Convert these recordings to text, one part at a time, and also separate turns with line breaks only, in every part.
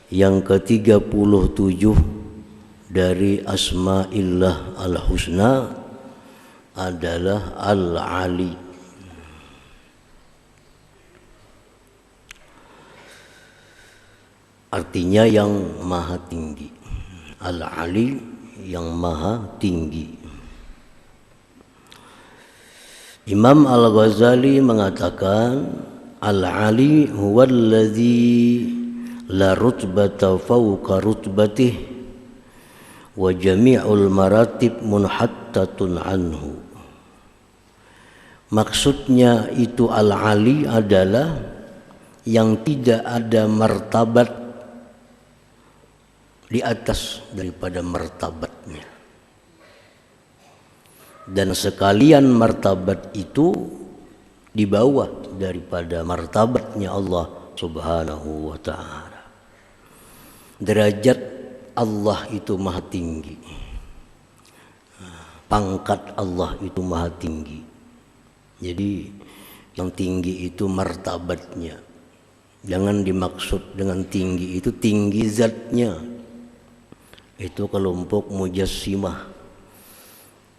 yang ke-37 dari Asma'illah al-Husna adalah Al-Ali. Artinya yang maha tinggi. Al-Ali yang maha tinggi. Imam Al-Ghazali mengatakan Al-Ali huwallazi la rutbata fawqa rutbatih wa jami'ul maratib munhattatun anhu. Maksudnya itu Al-Ali adalah yang tidak ada martabat di atas daripada martabatnya, dan sekalian martabat itu di bawah daripada martabatnya Allah Subhanahu wa ta'ala. Derajat Allah itu maha tinggi, pangkat Allah itu maha tinggi. Jadi yang tinggi itu martabatnya, jangan dimaksud dengan tinggi itu tinggi zatnya. Itu kelompok mujassimah.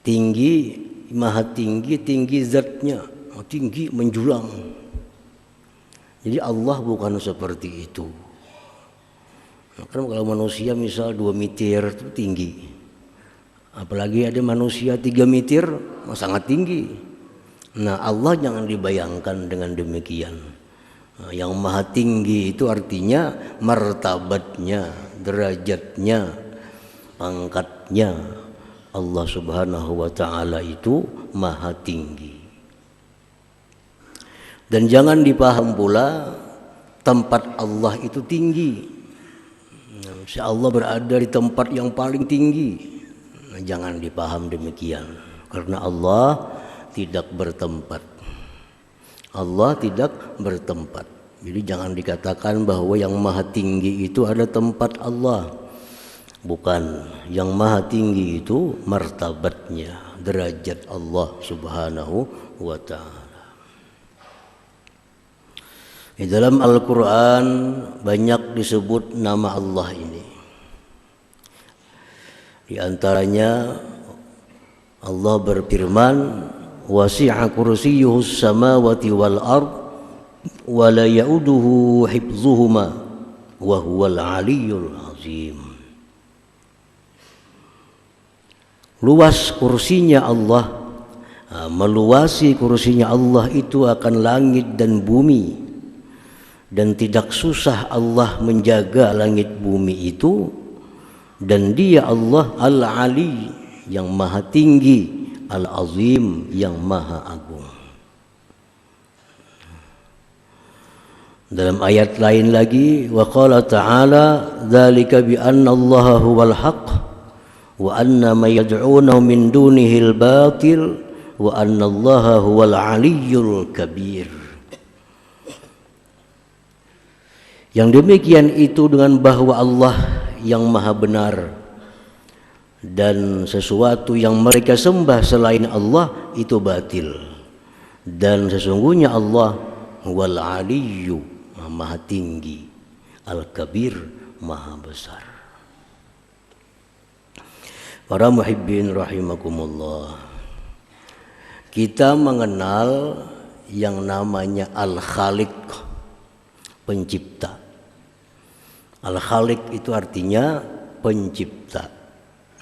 Tinggi, maha tinggi, tinggi zatnya, tinggi menjulang. Jadi Allah bukan seperti itu. Kan kalau manusia misal 2 meter itu tinggi, apalagi ada manusia 3 meter sangat tinggi. Nah Allah jangan dibayangkan dengan demikian. Nah, yang maha tinggi itu artinya martabatnya, derajatnya, pangkatnya Allah Subhanahu wa ta'ala itu maha tinggi. Dan jangan dipaham pula tempat Allah itu tinggi. Insya Allah berada di tempat yang paling tinggi. Nah, jangan dipaham demikian, karena Allah tidak bertempat. Allah tidak bertempat. Jadi jangan dikatakan bahwa yang maha tinggi itu ada tempat Allah. Bukan, yang maha tinggi itu martabatnya, derajat Allah Subhanahu wa ta'ala. Di dalam Al-Quran banyak disebut nama Allah ini. Di antaranya Allah berfirman, wasi'a kursiyyuhus samawati wal ard wa la ya'uduhu hifdzuhuma wa huwal aliyyul azim. Luas kursinya Allah, meluasi kursinya Allah itu akan langit dan bumi. Dan tidak susah Allah menjaga langit bumi itu. Dan dia Allah Al-Ali yang maha tinggi, Al-Azim yang maha agung. Dalam ayat lain lagi, wa qala ta'ala dzalika bi anna Allaha huwal haqq wa anna ma yad'unahu min dunihil batil wa anna Allaha huwal aliyyul kabir. Yang demikian itu dengan bahwa Allah yang maha benar, dan sesuatu yang mereka sembah selain Allah itu batil, dan sesungguhnya Allah wal aliyyu maha tinggi, al kabir maha besar. Para muhibbin rahimakumullah, kita mengenal yang namanya Al-Khaliq, pencipta. Al-Khaliq itu artinya pencipta.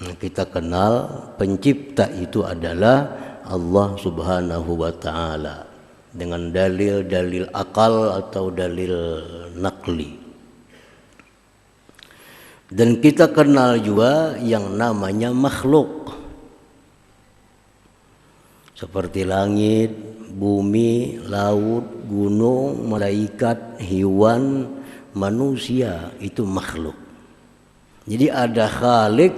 Nah, kita kenal pencipta itu adalah Allah Subhanahu wa ta'ala dengan dalil-dalil akal atau dalil nakli. Dan kita kenal juga yang namanya makhluk, seperti langit, bumi, laut, gunung, malaikat, hewan, manusia, itu makhluk. Jadi ada khalik,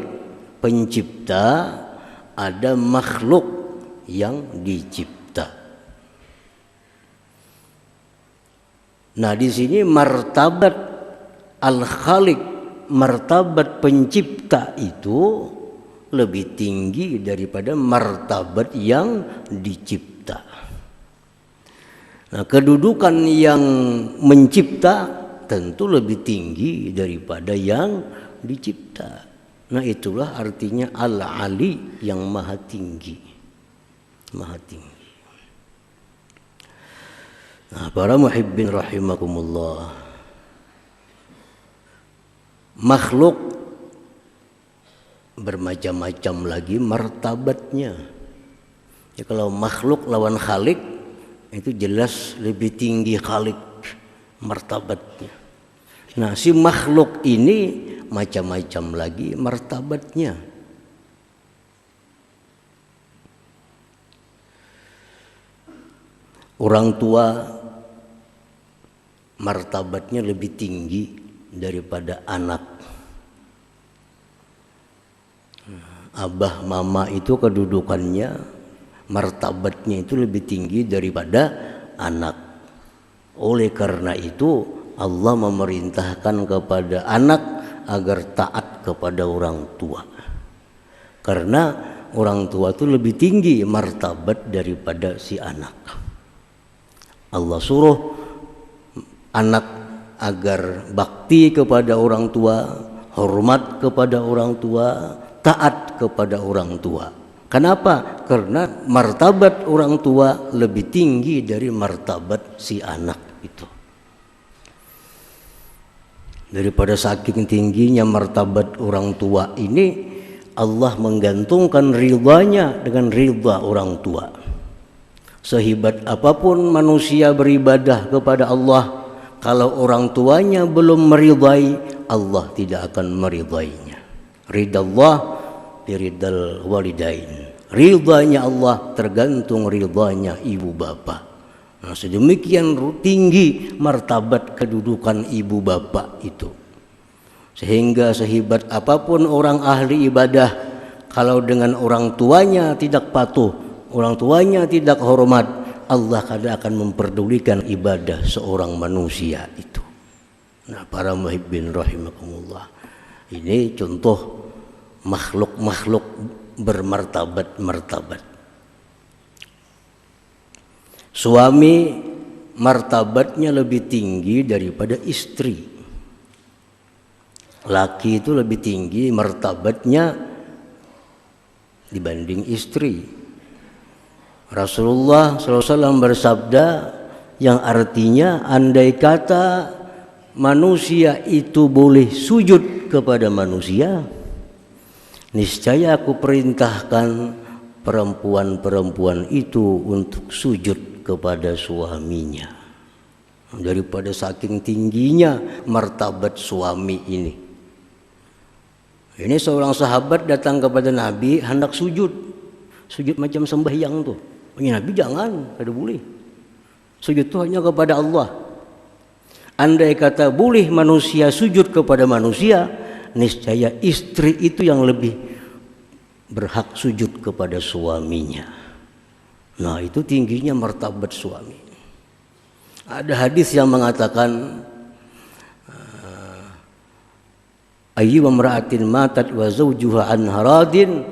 pencipta, ada makhluk yang dicipta. Nah, di sini martabat al-khalik, martabat pencipta itu lebih tinggi daripada martabat yang dicipta. Nah, kedudukan yang mencipta tentu lebih tinggi daripada yang dicipta. Nah itulah artinya Al-Ali, yang maha tinggi. Maha tinggi. Nah, para muhibbin rahimakumullah, makhluk bermacam-macam lagi martabatnya. Ya, kalau makhluk lawan khalik itu jelas lebih tinggi khalik martabatnya. Nah si makhluk ini macam-macam lagi martabatnya. Orang tua martabatnya lebih tinggi daripada anak. Abah mama itu kedudukannya, martabatnya itu lebih tinggi daripada anak. Oleh karena itu Allah memerintahkan kepada anak agar taat kepada orang tua. Karena orang tua itu lebih tinggi martabat daripada si anak. Allah suruh anak agar bakti kepada orang tua, hormat kepada orang tua, taat kepada orang tua. Kenapa? Karena martabat orang tua lebih tinggi dari martabat si anak itu. Daripada saking tingginya martabat orang tua ini, Allah menggantungkan ridhanya dengan ridha orang tua. Sehebat apapun manusia beribadah kepada Allah, kalau orang tuanya belum meridai, Allah tidak akan meridainya. Ridallah biridal walidain. Ridhanya Allah tergantung ridhanya ibu bapa. Nah, sedemikian tinggi martabat kedudukan ibu bapak itu. Sehingga sehebat apapun orang ahli ibadah, kalau dengan orang tuanya tidak patuh, orang tuanya tidak hormat, Allah kadang akan memperdulikan ibadah seorang manusia itu. Nah, para muhibbin rahimakumullah, ini contoh makhluk-makhluk bermartabat-martabat. Suami martabatnya lebih tinggi daripada istri. Laki itu lebih tinggi martabatnya dibanding istri. Rasulullah SAW bersabda yang artinya, andai kata manusia itu boleh sujud kepada manusia, niscaya aku perintahkan perempuan-perempuan itu untuk sujud kepada suaminya. Daripada saking tingginya martabat suami ini. Ini seorang sahabat datang kepada Nabi hendak sujud. Sujud macam sembahyang tuh. Ya, Nabi jangan, kada boleh. Sujud itu hanya kepada Allah. Andai kata boleh manusia sujud kepada manusia, niscaya istri itu yang lebih berhak sujud kepada suaminya. Nah, itu tingginya martabat suami. Ada hadis yang mengatakan, ayyu imra'atin matat wa zawjuha an haradin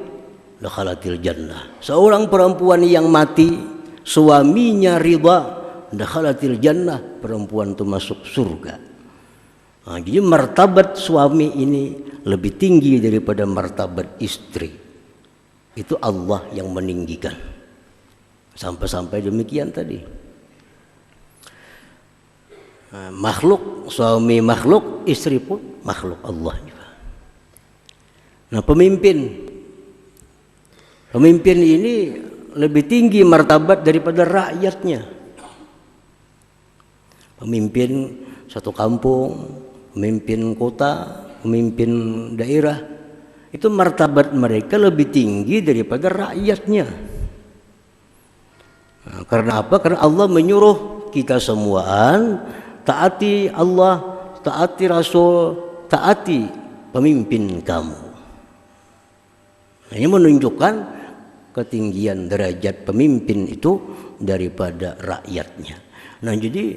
dakhalatil jannah. Seorang perempuan yang mati, suaminya ridha, dakhalatil jannah, perempuan itu masuk surga. Nah, jadi martabat suami ini lebih tinggi daripada martabat istri. Itu Allah yang meninggikan. Sampai-sampai demikian tadi. Makhluk, suami makhluk, istri pun makhluk Allah juga. Nah, pemimpin ini lebih tinggi martabat daripada rakyatnya. Pemimpin satu kampung, pemimpin kota, pemimpin daerah, itu martabat mereka lebih tinggi daripada rakyatnya. Nah, karena apa? Karena Allah menyuruh kita semuaan taati Allah, taati Rasul, taati pemimpin kamu. Nah, ini menunjukkan ketinggian derajat pemimpin itu daripada rakyatnya. Nah, jadi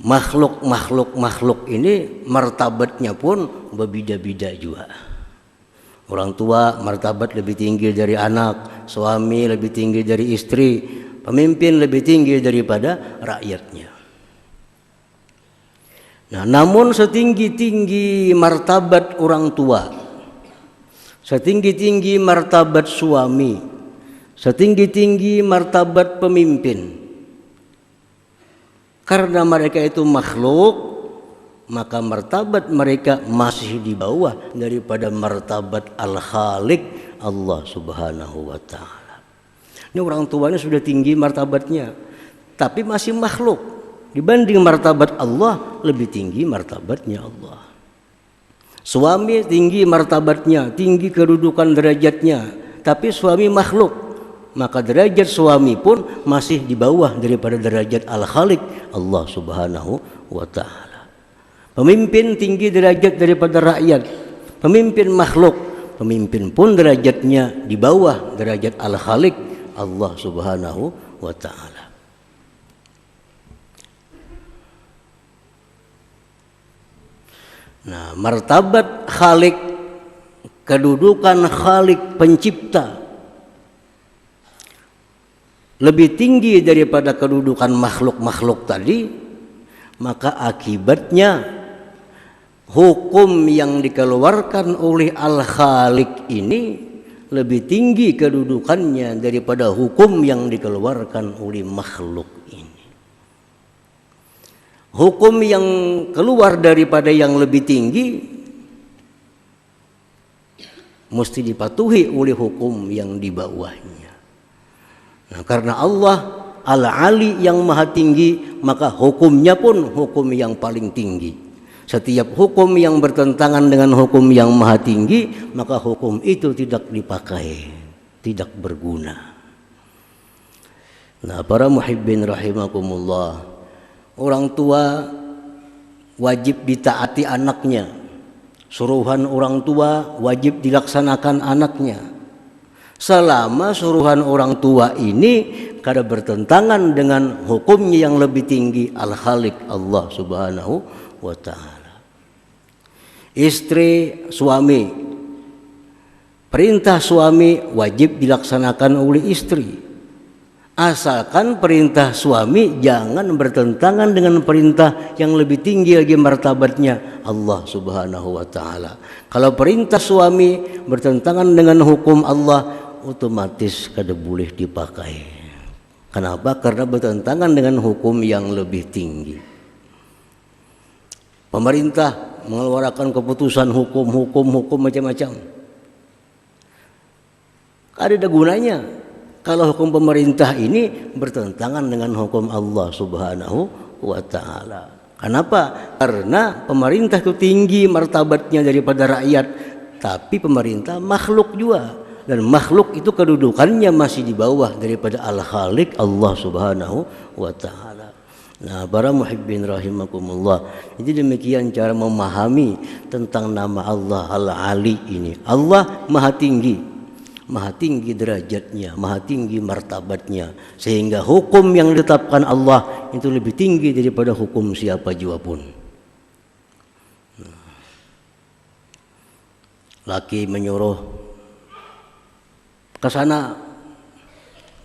makhluk ini martabatnya pun berbeda-beda juga. Orang tua martabat lebih tinggi dari anak, suami lebih tinggi dari istri, pemimpin lebih tinggi daripada rakyatnya. Nah, namun setinggi-tinggi martabat orang tua, setinggi-tinggi martabat suami, setinggi-tinggi martabat pemimpin, karena mereka itu makhluk, maka martabat mereka masih di bawah daripada martabat Al-Khaliq Allah Subhanahu wa Ta'ala. Ini orang tuanya sudah tinggi martabatnya, tapi masih makhluk. Dibanding martabat Allah, lebih tinggi martabatnya Allah. Suami tinggi martabatnya, tinggi kedudukan derajatnya, tapi suami makhluk, maka derajat suami pun masih di bawah daripada derajat Al-Khaliq Allah Subhanahu wa Ta'ala. Pemimpin tinggi derajat daripada rakyat, pemimpin makhluk, pemimpin pun derajatnya di bawah derajat Al-Khaliq Allah Subhanahu wa Ta'ala. Nah, martabat Khalik, kedudukan Khalik pencipta, lebih tinggi daripada kedudukan makhluk-makhluk tadi, maka akibatnya hukum yang dikeluarkan oleh Al-Khalik ini lebih tinggi kedudukannya daripada hukum yang dikeluarkan oleh makhluk ini. Hukum yang keluar daripada yang lebih tinggi mesti dipatuhi oleh hukum yang di bawahnya. Nah, karena Allah Al-Ali yang maha tinggi, maka hukumnya pun hukum yang paling tinggi. Setiap hukum yang bertentangan dengan hukum yang maha tinggi, maka hukum itu tidak dipakai, tidak berguna. Nah, para muhibbin rahimakumullah, orang tua wajib ditaati anaknya, suruhan orang tua wajib dilaksanakan anaknya, selama suruhan orang tua ini kada bertentangan dengan hukumnya yang lebih tinggi Al-Khaliq Allah Subhanahu wa Ta'ala. Istri, suami, perintah suami wajib dilaksanakan oleh istri, asalkan perintah suami jangan bertentangan dengan perintah yang lebih tinggi lagi martabatnya Allah Subhanahu wa Ta'ala. Kalau perintah suami bertentangan dengan hukum Allah, otomatis kada boleh dipakai. Kenapa? Karena bertentangan dengan hukum yang lebih tinggi. Pemerintah mengeluarkan keputusan hukum macam-macam, ada gunanya kalau hukum pemerintah ini bertentangan dengan hukum Allah Subhanahu wa Ta'ala. Kenapa? Karena pemerintah itu tinggi martabatnya daripada rakyat, tapi pemerintah makhluk juga, dan makhluk itu kedudukannya masih di bawah daripada Al-Khaliq Allah Subhanahu wa Ta'ala. Nah, para muhibbin rahimakumullah, jadi demikian cara memahami tentang nama Allah Al-Ali ini. Allah maha tinggi derajatnya, maha tinggi martabatnya, sehingga hukum yang ditetapkan Allah itu lebih tinggi daripada hukum siapa jua pun. Laki menyuruh ke sana,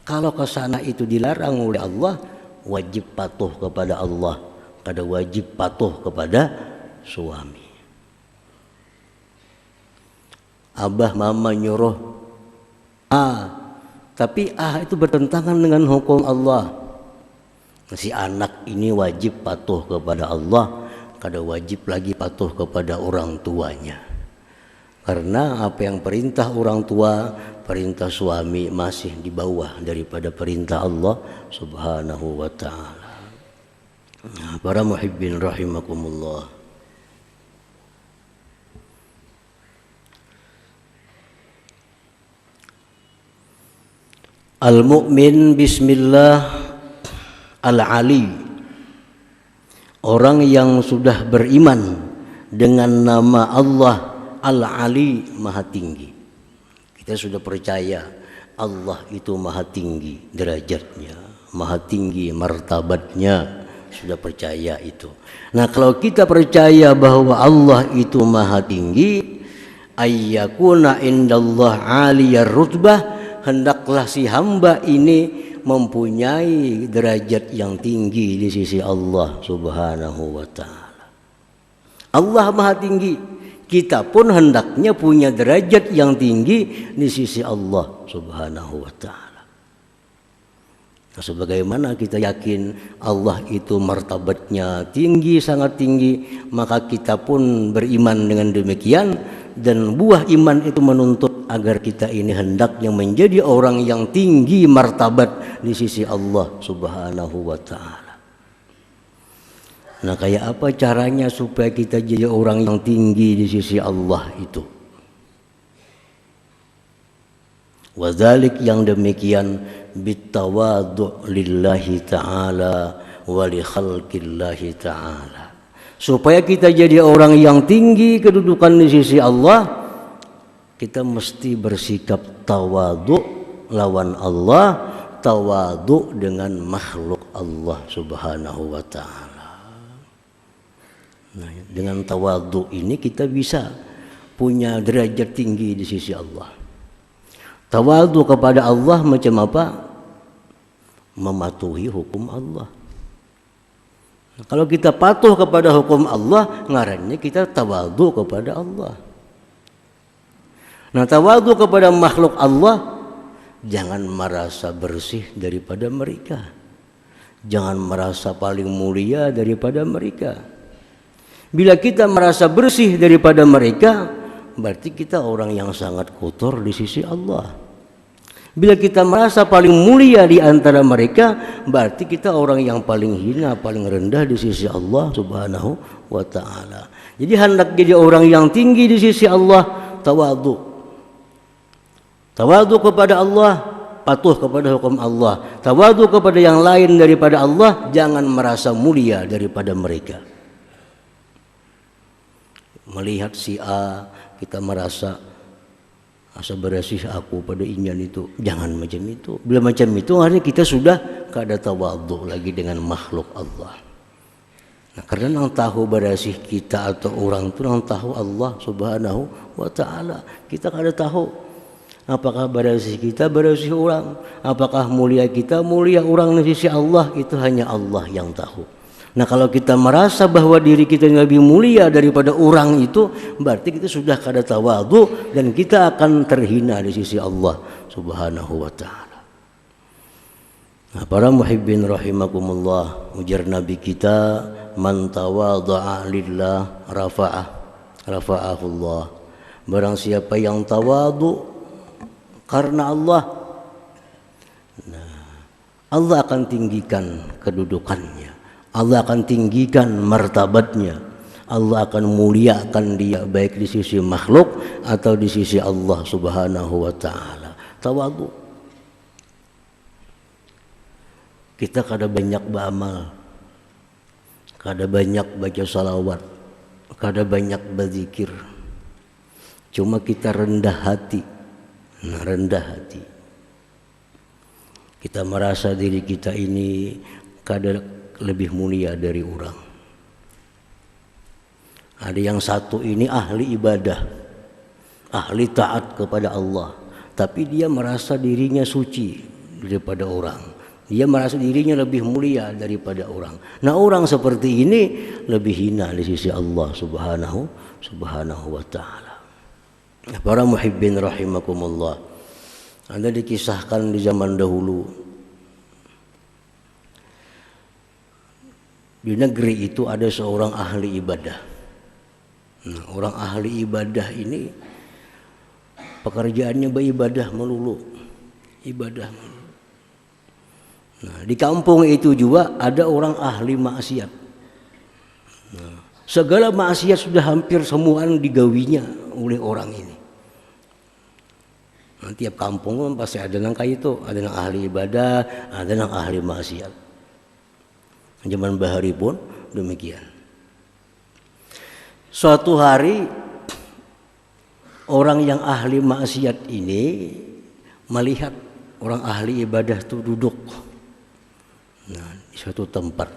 kalau ke sana itu dilarang oleh Allah, wajib patuh kepada Allah, kada wajib patuh kepada suami. Abah mama nyuruh tapi itu bertentangan dengan hukum Allah, si anak ini wajib patuh kepada Allah, kada wajib lagi patuh kepada orang tuanya. Karena apa yang perintah orang tua, perintah suami masih di bawah daripada perintah Allah Subhanahu wa Ta'ala. Nah, para muhibbin rahimakumullah, Al-mu'min bismillah Al-Ali, orang yang sudah beriman dengan nama Allah Al-Ali, maha tinggi. Kita sudah percaya Allah itu maha tinggi derajatnya, maha tinggi martabatnya, sudah percaya itu. Nah, kalau kita percaya bahwa Allah itu maha tinggi, ayyakuna indallah aliyar rutbah, hendaklah si hamba ini mempunyai derajat yang tinggi di sisi Allah Subhanahu wa Ta'ala. Allah maha tinggi, kita pun hendaknya punya derajat yang tinggi di sisi Allah Subhanahu wa ta'ala. Nah, sebagaimana kita yakin Allah itu martabatnya tinggi, sangat tinggi, maka kita pun beriman dengan demikian. Dan buah iman itu menuntut agar kita ini hendaknya menjadi orang yang tinggi martabat di sisi Allah Subhanahu wa ta'ala. Nah, kayak apa caranya supaya kita jadi orang yang tinggi di sisi Allah itu? Wadzalik, yang demikian, bitawadu' lillahi ta'ala wa li khalqillahi ta'ala. Supaya kita jadi orang yang tinggi kedudukan di sisi Allah, kita mesti bersikap tawadu' lawan Allah, tawadu' dengan makhluk Allah Subhanahu wa ta'ala. Nah, dengan tawadhu ini kita bisa punya derajat tinggi di sisi Allah. Tawadhu kepada Allah macam apa? Mematuhi hukum Allah. Nah, kalau kita patuh kepada hukum Allah, ngarannya kita tawadhu kepada Allah. Nah, tawadhu kepada makhluk Allah, jangan merasa bersih daripada mereka. Jangan merasa paling mulia daripada mereka. Bila kita merasa bersih daripada mereka, berarti kita orang yang sangat kotor di sisi Allah. Bila kita merasa paling mulia di antara mereka, berarti kita orang yang paling hina, paling rendah di sisi Allah Subhanahu wa ta'ala. Jadi hendak jadi orang yang tinggi di sisi Allah, tawadhu. Tawadhu kepada Allah, patuh kepada hukum Allah. Tawadhu kepada yang lain daripada Allah, jangan merasa mulia daripada mereka. Melihat si A, kita merasa asa bersih aku pada inyan itu. Jangan macam itu. Bila macam itu, artinya kita sudah kada tawadhu lagi dengan makhluk Allah. Nah, karena yang tahu bersih kita atau orang itu yang tahu Allah Subhanahu wa ta'ala. Kita kada tahu apakah bersih kita, bersih orang, apakah mulia kita, mulia orang di sisi Allah, itu hanya Allah yang tahu. Nah, kalau kita merasa bahwa diri kita lebih mulia daripada orang itu, berarti kita sudah kada tawadhu dan kita akan terhina di sisi Allah Subhanahu wa ta'ala. Nah, para muhibbin rahimakumullah, ujar Nabi kita, man tawadha'a lillah rafa'ahullah. Barang siapa yang tawadhu karena Allah, nah, Allah akan tinggikan kedudukannya. Allah akan tinggikan martabatnya. Allah akan muliakan dia baik di sisi makhluk atau di sisi Allah Subhanahu wa ta'ala. Tawadhu. Kita kada banyak beramal, kada banyak baca salawat, kada banyak berzikir. Cuma kita rendah hati. Nah, rendah hati. Kita merasa diri kita ini kada lebih mulia dari orang. Ada yang satu ini ahli ibadah, ahli taat kepada Allah, tapi dia merasa dirinya suci daripada orang. Dia merasa dirinya lebih mulia daripada orang. Nah, orang seperti ini lebih hina di sisi Allah Subhanahu wa ta'ala. Para muhibbin rahimakumullah, ada dikisahkan di zaman dahulu, di negeri itu ada seorang ahli ibadah. Nah, orang ahli ibadah ini pekerjaannya beribadah melulu, ibadah melulu. Nah, di kampung itu juga ada orang ahli maksiat. Nah, segala maksiat sudah hampir semuaan digawinya oleh orang ini. Nah, tiap kampung pasti ada yang kayak itu, ada yang ahli ibadah, ada yang ahli maksiat. Zaman bahari pun demikian. Suatu hari orang yang ahli maksiat ini melihat orang ahli ibadah itu duduk, nah, di suatu tempat.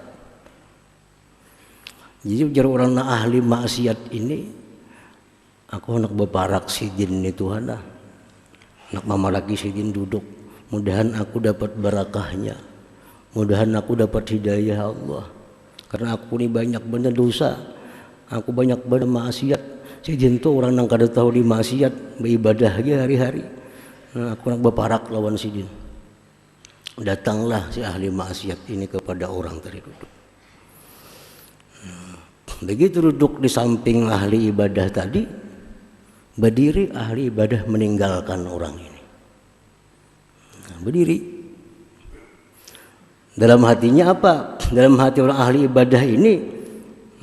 Jadi ujar orang ahli maksiat ini, aku nak beparak sidin ni Tuhan lah, nak mamalaki sidin duduk, mudahan aku dapat barakahnya. Mudahan aku dapat hidayah Allah. Karena aku ini banyak benar dosa. Aku banyak maksiat. Sidin tuh orang nang kada tahu di maksiat, beribadah aja hari-hari. Nah, aku nak berparak lawan sidin. Datanglah si ahli maksiat ini kepada orang tadi duduk. Begitu duduk di samping ahli ibadah tadi, berdiri ahli ibadah meninggalkan orang ini. Berdiri. Dalam hatinya apa? Dalam hati orang ahli ibadah ini,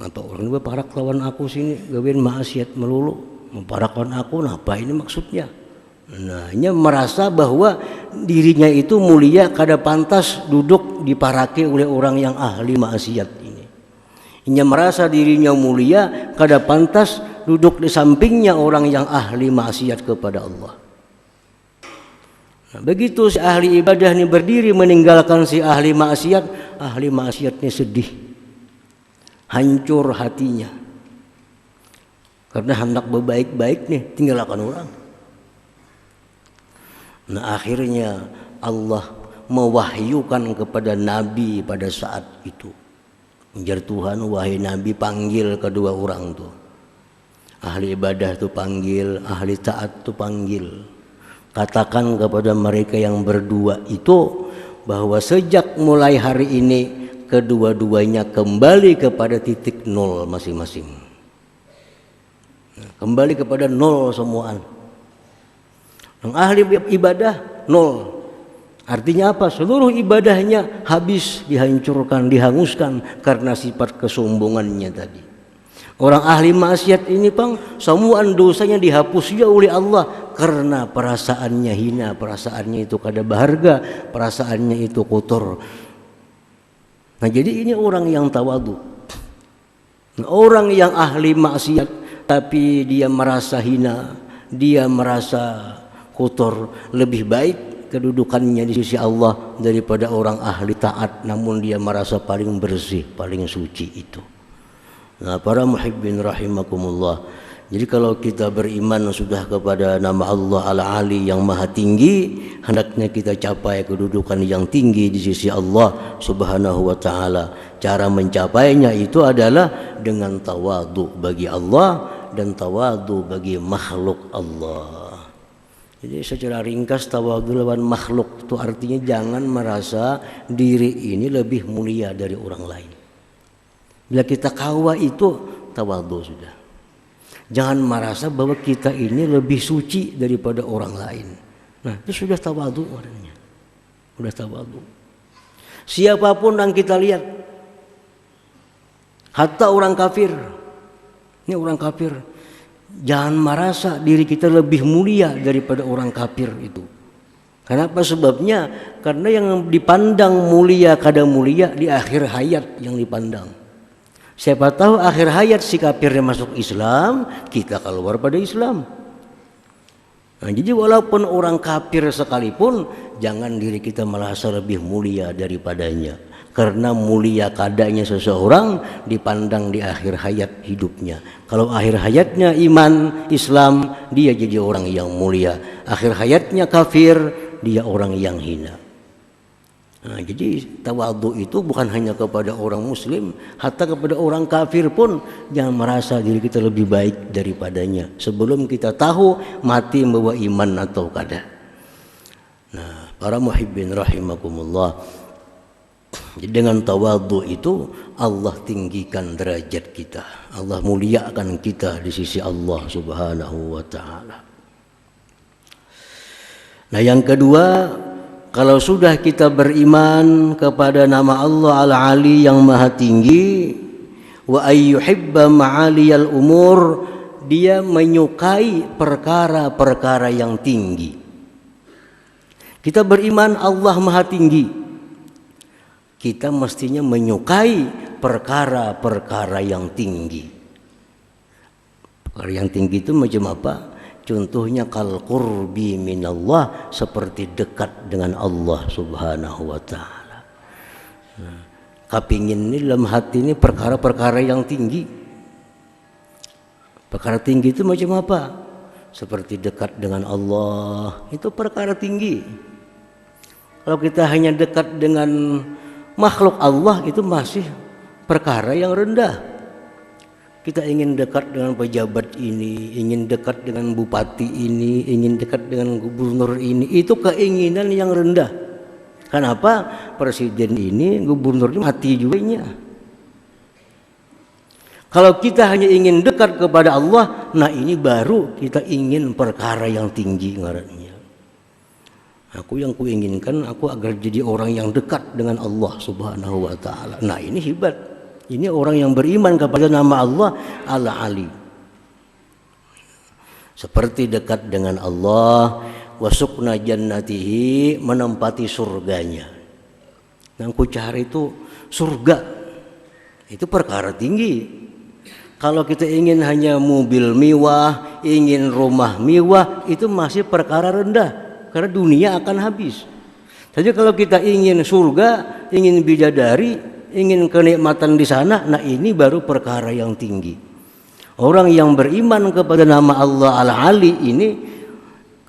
apa orang ini berparak lawan aku sini, gawin maksiat melulu, memparak lawan aku, nah apa ini maksudnya? Nah, dia merasa bahwa dirinya itu mulia, kada pantas duduk diparaki oleh orang yang ahli maksiat ini. Dia merasa dirinya mulia, kada pantas duduk di sampingnya orang yang ahli maksiat kepada Allah. Nah, begitu si ahli ibadah ini berdiri meninggalkan si ahli maksiat ini sedih, hancur hatinya, karena hendak berbaik-baik nih tinggalkan orang. Nah, akhirnya Allah mewahyukan kepada Nabi pada saat itu. Menjar Tuhan, wahai Nabi, panggil kedua orang tuh. Ahli ibadah tuh panggil, ahli taat tuh panggil. Katakan kepada mereka yang berdua itu bahwa sejak mulai hari ini kedua-duanya kembali kepada titik nol masing-masing. Nah, kembali kepada nol semuaan. Yang ahli ibadah nol. Artinya apa? Seluruh ibadahnya habis, dihancurkan, dihanguskan karena sifat kesombongannya tadi. Orang ahli maksiat ini bang, semua dosanya dihapus ya oleh Allah karena perasaannya hina, perasaannya itu kada berharga, perasaannya itu kotor. Nah, jadi ini orang yang tawadu. Nah, orang yang ahli maksiat tapi dia merasa hina, dia merasa kotor, lebih baik kedudukannya di sisi Allah daripada orang ahli taat namun dia merasa paling bersih, paling suci itu. Nah, para muhibbin rahimakumullah, jadi kalau kita beriman sudah kepada nama Allah Al-Ali yang maha tinggi, hendaknya kita capai kedudukan yang tinggi di sisi Allah Subhanahu wa ta'ala. Cara mencapainya itu adalah dengan tawadu bagi Allah dan tawadu bagi makhluk Allah. Jadi secara ringkas tawadu lawan makhluk itu artinya jangan merasa diri ini lebih mulia dari orang lain. Bila kita kawa itu tawadu sudah. Jangan merasa bahwa kita ini lebih suci daripada orang lain. Nah, itu sudah tawadu orangnya. Sudah tawadu. Siapapun yang kita lihat, hatta orang kafir. Ini orang kafir. Jangan merasa diri kita lebih mulia daripada orang kafir itu. Kenapa sebabnya? Karena yang dipandang mulia kada mulia di akhir hayat yang dipandang. Siapa tahu akhir hayat si kafirnya masuk Islam, kita keluar pada Islam. Nah, jadi walaupun orang kafir sekalipun, jangan diri kita merasa lebih mulia daripadanya. Karena mulia kadanya seseorang dipandang di akhir hayat hidupnya. Kalau akhir hayatnya iman, Islam, dia jadi orang yang mulia. Akhir hayatnya kafir, dia orang yang hina. Nah, jadi tawadhu itu bukan hanya kepada orang muslim, hatta kepada orang kafir pun jangan merasa diri kita lebih baik daripadanya sebelum kita tahu mati membawa iman atau kada. Nah, para muhibbin rahimakumullah, dengan tawadhu itu Allah tinggikan derajat kita, Allah muliakan kita di sisi Allah Subhanahu wa ta'ala. Nah, yang kedua, kalau sudah kita beriman kepada nama Allah Al-Ali yang maha tinggi, wa ayyuhibba ma'aliyal umur, dia menyukai perkara-perkara yang tinggi. Kita beriman Allah maha tinggi, kita mestinya menyukai perkara-perkara yang tinggi. Perkara yang tinggi itu macam apa? Contohnya kal qurbi minallah, seperti dekat dengan Allah Subhanahu wa ta'ala. Nah, kapingin ini dalam hati ini perkara-perkara yang tinggi. Perkara tinggi itu macam apa? Seperti dekat dengan Allah, itu perkara tinggi. Kalau kita hanya dekat dengan makhluk Allah, itu masih perkara yang rendah. Kita ingin dekat dengan pejabat ini, ingin dekat dengan bupati ini, ingin dekat dengan gubernur ini. Itu keinginan yang rendah. Kenapa? Presiden ini, gubernur ini mati juga. Kalau kita hanya ingin dekat kepada Allah, nah ini baru kita ingin perkara yang tinggi ngarannya. Aku yang kuinginkan aku agar jadi orang yang dekat dengan Allah Subhanahu wa taala. Nah, ini hebat. Ini orang yang beriman kepada nama Allah Al-Ali. Seperti dekat dengan Allah, wasukna jannatihi, menempati surganya. Yang ku cari itu surga. Itu perkara tinggi. Kalau kita ingin hanya mobil mewah, ingin rumah mewah, itu masih perkara rendah, karena dunia akan habis. Jadi kalau kita ingin surga, ingin bidadari, ingin kenikmatan di sana, nah ini baru perkara yang tinggi. Orang yang beriman kepada nama Allah Al-Ali ini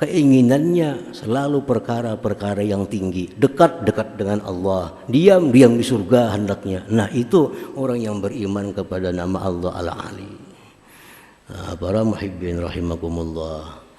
keinginannya selalu perkara-perkara yang tinggi, dekat-dekat dengan Allah, diam di surga hendaknya. Nah, itu orang yang beriman kepada nama Allah Al-Ali. Para muhibbin rahimakumullah.